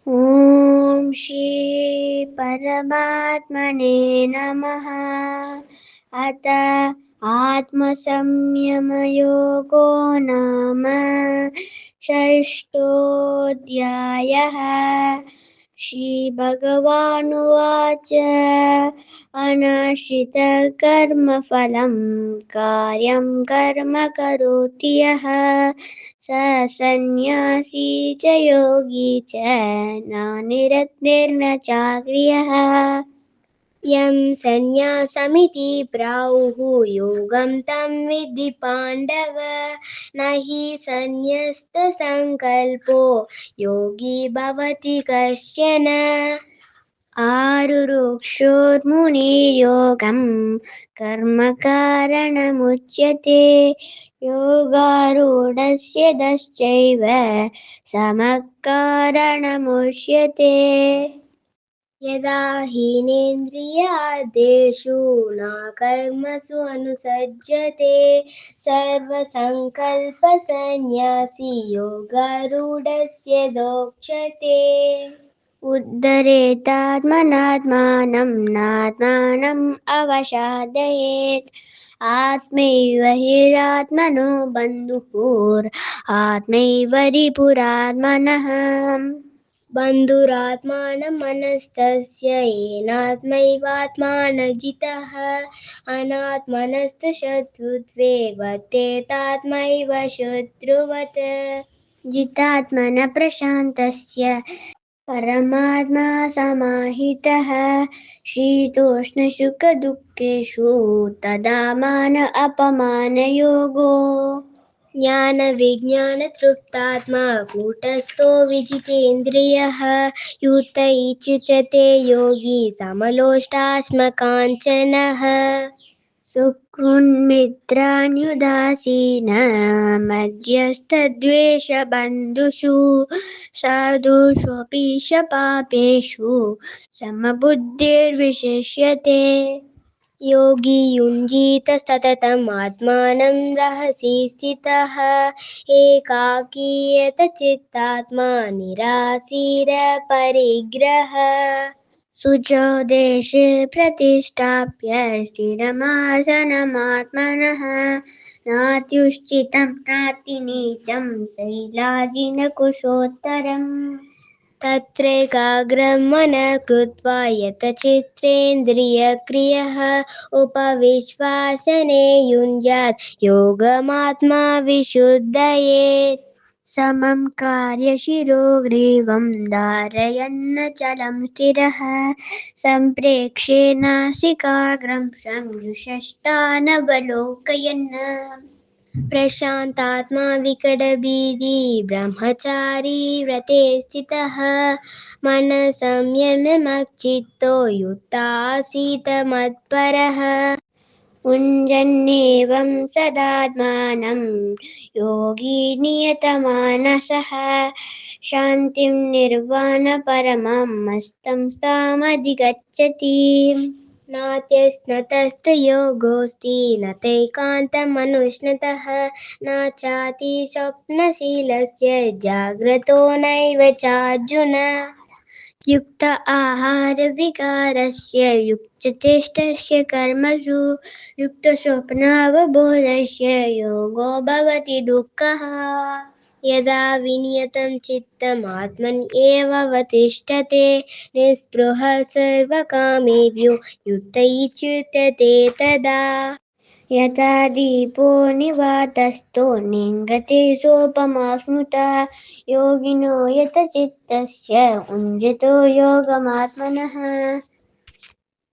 ॐ श्री परमात्मने नमः। अथ आत्मसंयमयोगो नाम षष्ठोऽध्यायः। श्रीभगवानुवाच अनाश्रितकर्मफलं कार्यं कर्म करोति यः स सन्न्यासी च योगी च न निरग्निर्न चाक्रियः। यं सन्न्यासमिति प्राहुः योगं तं विद्धि पाण्डव। न हि सन्न्यस्तसङ्कल्पो योगी भवति कश्चन। आरुरुक्षोर्मुनिर्योगं कर्म कारणमुच्यते। योगारूढस्य दश्चैव समः कारणमुच्यते। यदा हीनेन्द्रियादेषु न कर्मसु अनुसज्जते सर्वसङ्कल्पसन्न्यासी योगारूढस्य दोच्यते। उद्धरेतात्मनात्मानं नात्मानम् अवसादयेत्। आत्मैव हिरात्मनो बन्धुः आत्मैव रिपुरात्मनः। बन्धुरात्मानमनस्तस्य येनात्मैवात्मानः जितः। अनात्मनस्तु शत्रुत्वे वर्तेतात्मैव शत्रुवत्। जितात्मनः प्रशान्तस्य परमात्मा समाहितः। शीतोष्णसुखदुःखेषु तदा मान अपमानयोगो। ज्ञानविज्ञानतृप्तात्मा कूटस्थो विजितेन्द्रियः। युक्त इत्युच्यते योगी समलोष्टाश्मकाञ्चनः। सुहृन्मित्राण्युदासीन मध्यस्थद्वेषबन्धुषु साधुष्वपि च पापेषु समबुद्धिर्विशिष्यते। योगी युञ्जीत सततम् आत्मानं रहसि स्थितः। एकाकीयत चित्तात्मा निरासीर परिग्रह। शुचौ देशे प्रतिष्ठाप्य स्थिरमासनमात्मनः। नात्युच्छ्रितं नातिनीचं शैलाजिनकुशोत्तरम्। तत्रैकाग्रं मनः कृत्वा यतचित्तेन्द्रियक्रियः उपविश्वासने युञ्जात् योगमात्मा विशुद्धये। समं कार्यशिरो ग्रीवं धारयन्नचलं स्थिरः। सम्प्रेक्ष्य नासिकाग्रं संयुषष्टानवलोकयन्। प्रशान्तात्मा विकटभीति ब्रह्मचारी व्रते स्थितः। मनः संयम्य युक्तासीत मत्परः। युञ्जन्नेवं सदात्मानं योगी नियतमानसः। शान्तिं निर्वाणपरमां मस्तं स्थामधिगच्छति। नात्यस्नतस्तु योगोऽस्ति न तैकान्तमनुष्णतः। न चाति स्वप्नशीलस्य जाग्रतो नैव चार्जुन। युक्त आहारविकारस्य युक्तचेष्टस्य कर्मसु युक्तस्वप्नावबोधस्य योगो भवति दुःखः। यदा विनियतं चित्तम् आत्मन्येव अवतिष्ठते निःस्पृहः सर्वकामेभ्यो युक्त इत्युच्यते तदा। यथा दीपो निवातस्थो नेङ्गते सोपमा स्मृता। योगिनो यतचित्तस्य युञ्जतो योगमात्मनः।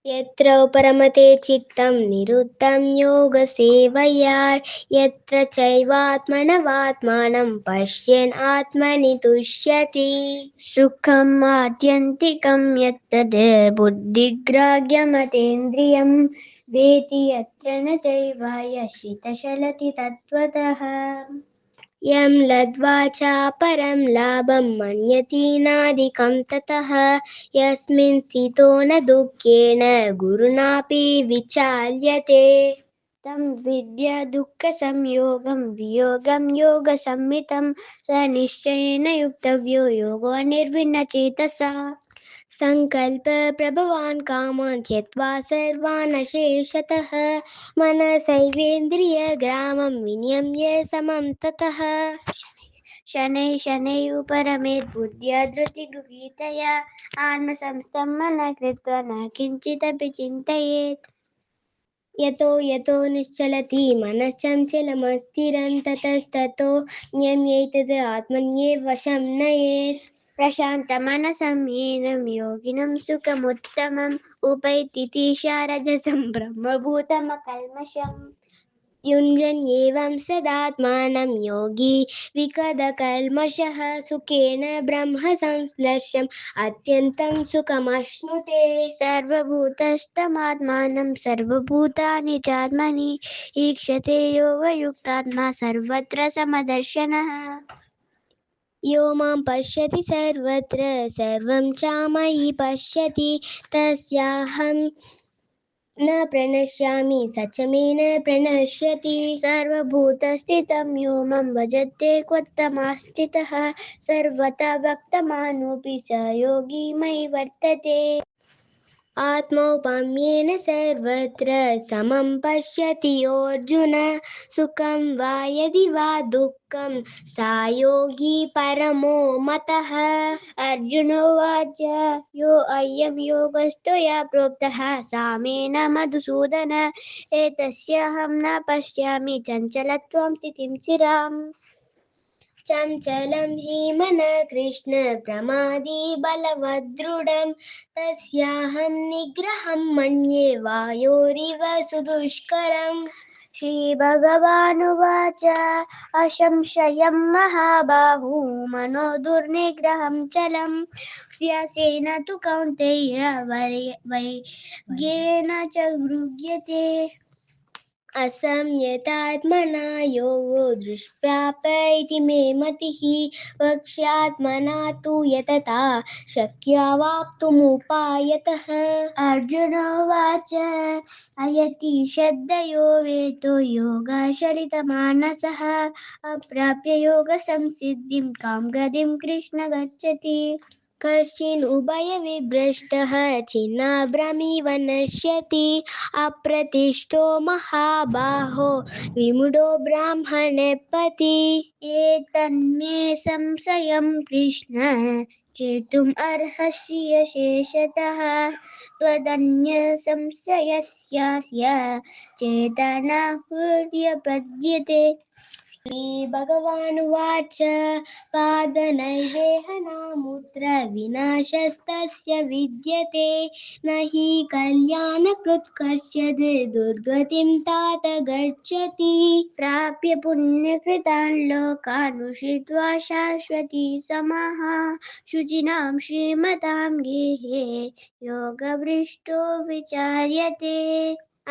यत्र परमते चित्तं निरुद्धं योगसेवया। यत्र चैवात्मनवात्मानं पश्यन् आत्मनि तुष्यति। सुखम् आत्यन्तिकं यत्तद् बुद्धिग्राह्यमतीन्द्रियं वेति यत्र न चैवायशितचलति तत्त्वतः। यं लब्ध्वा चापरं लाभं मन्यतीनादिकं ततः। यस्मिन् स्थितो न दुःखेन गुरुणापि विचाल्यते। तं विद्या दुःखसंयोगं वियोगं योगसंहितं स निश्चयेन युक्तव्यो योगो निर्विण्णचेतसा संकल्प प्रभवान् कामान् त्यक्त्वा सर्वान् अशेषतः मनसैवेन्द्रियग्रामं विनियम्य समं ततः शनैः शनैः परमेत् बुद्ध्या धृतिगृहीतया आत्मसंस्थं मनः कृत्वा न किञ्चिदपि चिन्तयेत् यतो यतो निश्चलति मनश्चञ्चलमस्थिरं ततस्ततो नियम्यैतद् आत्मन्येव वशं नयेत् प्रशान्तमनसं येनं योगिनं सुखमुत्तमम् उपैति शारजसं ब्रह्मभूतमकल्मषम् युञ्जन्येवं सदात्मानं योगी विगतकल्मषः सुखेन ब्रह्म संस्पर्शम् अत्यन्तं सुखमश्नुते सर्वभूतस्थमात्मानं सर्वभूतानि चात्मनि ईक्षते योगयुक्तात्मा सर्वत्र समदर्शनः यो मां पश्यति सर्वत्र सर्वं च मयि पश्यति तस्याहं न प्रणश्यामि स च मे न प्रणश्यति सर्वभूतस्थितं यो मां भजते क्वत्तमास्थितः सर्वथा व्यक्तमानोऽपि स योगी मयि वर्तते आत्मौपम्येन सर्वत्र समं पश्यति योऽर्जुन सुखं वा यदि वा दुःखं सा योगी परमो मतः अर्जुनोवाच यो अयं योगस्त्वया प्रोक्तः सामेन मधुसूदन एतस्याहं न पश्यामि चञ्चलत्वं स्थितिं चिराम् चञ्चलं हि मनः कृष्ण प्रमादी बलवदृढं तस्याहं निग्रहं मन्ये वायोरिव सुदुष्करम् श्रीभगवानुवाच असंशयं महाबाहु मनो दुर्निग्रहं चलं व्यासेन तु कौन्तेय वैज्ञेन च गृह्यते असंयतात्मना योगो दुष्प्राप इति मे मतिः वक्ष्यात्मना तु यतता शक्यवाप्तुमुपायतः अर्जुनोवाच अयति श्रद्धयो वेतो योगशलितमानसः अप्राप्य योगसंसिद्धिं कां गतिं कृष्ण गच्छति कश्चिन् उभयविभ्रष्टः छिन्नाभ्रमिव नश्यति अप्रतिष्ठो महाबाहो विमूढो ब्राह्मणपति एतन्मे संशयं कृष्ण चेतुम् अर्हसि शेषतः त्वदन्यसंशयस्यास्य चेतना पर्यपद्यते श्रीभगवानुवाच पादनैवेहनामुत्र विनाशस्तस्य विद्यते न हि कल्याणकृत् कश्चिद् दुर्गतिं तात गच्छति प्राप्य पुण्यकृतान् लोकान् उषित्वा शाश्वती समाः शुचिनां श्रीमतां गेहे योगभ्रष्टो विचार्यते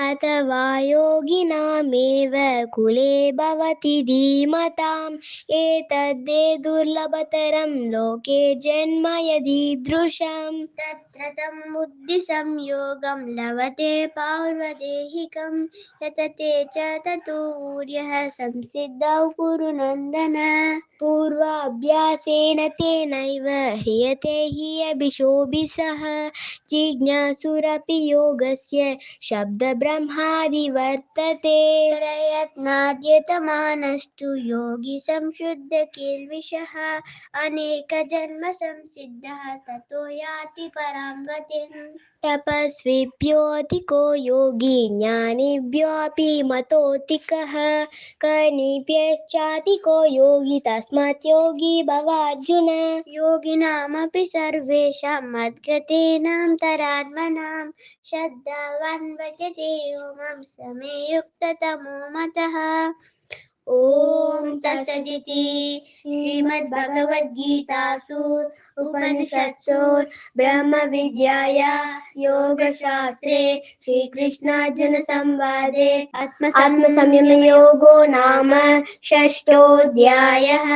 अथवा योगिनामेव कुले भवति धीमताम् एतद्धे दुर्लभतरं लोके जन्म यदीदृशम् तत्र तं बुद्धिसंयोगं लभते पौर्वदेहिकं यतते च ततो ऊर्यः संसिद्धौ कुरु नन्दन पूर्वाभ्यासेन तेनैव ह्रियते हि अभिशोभिसः जिज्ञासुरपि योगस्य शब्दब्रह्मादिवर्तते प्रयत्नाद्यतमानस्तु योगी संशुद्ध किल्बिषः अनेकजन्म संसिद्धः ततो याति परां गतिम् तपस्विभ्योऽधिको योगी ज्ञानिभ्योऽपि मतोऽधिकः कनिभ्यश्चाधिको योगी तस्मात् योगी भवार्जुन योगिनामपि सर्वेषां मद्गतेनान्तरात्मनां श्रद्धावान् भजते यो मां समे युक्ततमो मतः ॐ तत्सदिति श्रीमद्भगवद्गीतासु उपनिषत्सु ब्रह्मविद्यायां योगशास्त्रे श्रीकृष्णार्जुनसंवादे आत्मसंयमयोगो नाम षष्ठोऽध्यायः।